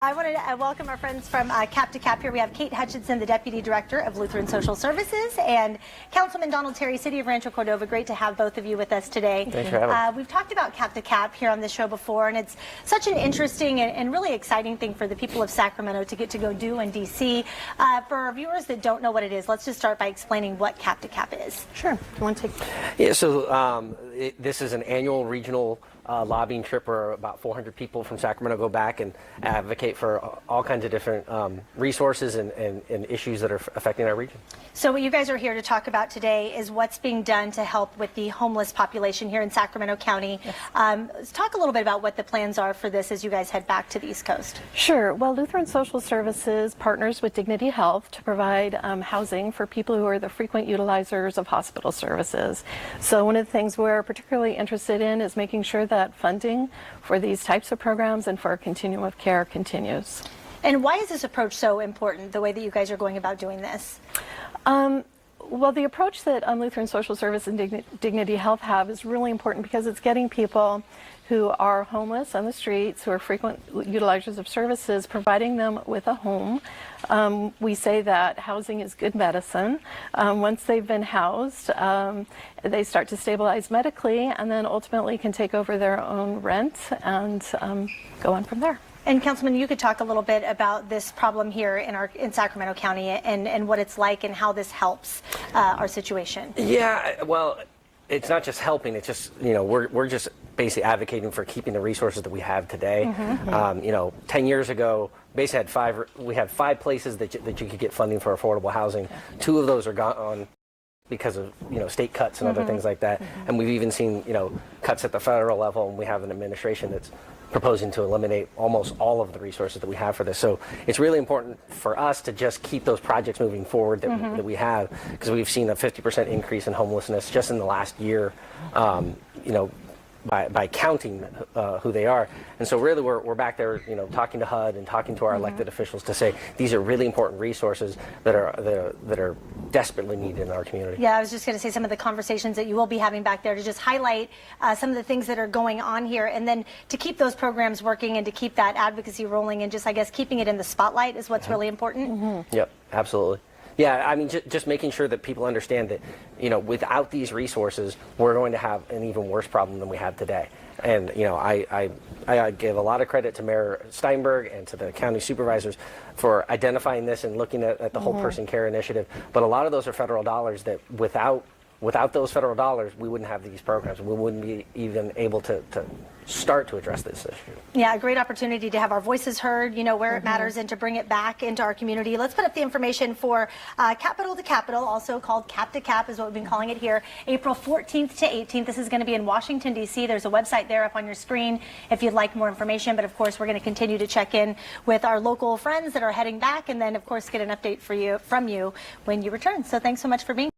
I wanted to welcome our friends from CaptoCap here. We have Kate Hutchinson, the Deputy Director of Lutheran Social Services, and Councilman Donald Terry, City of Rancho, Cordova. Great to have both of you with us today. Thanks for having us. We've talked about CaptoCap here on the show before, and it's such an interesting and really exciting thing for the people of Sacramento to get to go do in D.C. For our viewers that don't know what it is, let's just start by explaining what CaptoCap is. Sure. You want to take? Yeah, so this is an annual regional lobbying trip where about 400 people from Sacramento go back and advocate for all kinds of different resources and issues that are affecting our region. So what you guys are here to talk about today is what's being done to help with the homeless population here in Sacramento County. Yes. Let's talk a little bit about what the plans are for this as you guys head back to the East Coast. Sure. Well, Lutheran Social Services partners with Dignity Health to provide housing for people who are the frequent utilizers of hospital services. So one of the things we're particularly interested in is making sure that funding for these types of programs and for our continuum of care continues. And why is this approach so important, the way that you guys are going about doing this? Well, the approach that Lutheran Social Service and Dignity Health have is really important because it's getting people who are homeless on the streets, who are frequent utilizers of services, providing them with a home. We say that housing is good medicine. Once they've been housed, they start to stabilize medically and then ultimately can take over their own rent and go on from there. And Councilman, you could talk a little bit about this problem here in Sacramento County and what it's like and how this helps our situation. Yeah, well, it's not just helping. It's just, you know, we're just basically advocating for keeping the resources that we have today. You know, 10 years ago, basically we had five places that you could get funding for affordable housing. Two of those are gone because of, you know, state cuts and other things like that. And we've even seen, you know, cuts at the federal level, and we have an administration that's proposing to eliminate almost all of the resources that we have for this. So it's really important for us to just keep those projects moving forward that we have, because we've seen a 50% increase in homelessness just in the last year, you know, by counting who they are. And so really we're back there, you know, talking to HUD and talking to our elected officials to say these are really important resources that are desperately needed in our community. Yeah, I was just going to say some of the conversations that you will be having back there to just highlight some of the things that are going on here, and then to keep those programs working and to keep that advocacy rolling, and just, I guess, keeping it in the spotlight is what's really important. Yep, absolutely. Yeah, I mean, just making sure that people understand that, you know, without these resources, we're going to have an even worse problem than we have today. And, you know, I give a lot of credit to Mayor Steinberg and to the county supervisors for identifying this and looking at the whole person care initiative. But a lot of those are federal dollars that without those federal dollars, we wouldn't have these programs. We wouldn't be even able to start to address this issue. Yeah, a great opportunity to have our voices heard, you know, where it matters, and to bring it back into our community. Let's put up the information for Capital to Capital, also called CaptoCap is what we've been calling it here, April 14th to 18th. This is going to be in Washington, D.C. There's a website there up on your screen if you'd like more information. But, of course, we're going to continue to check in with our local friends that are heading back, and then, of course, get an update from you when you return. So thanks so much for being here.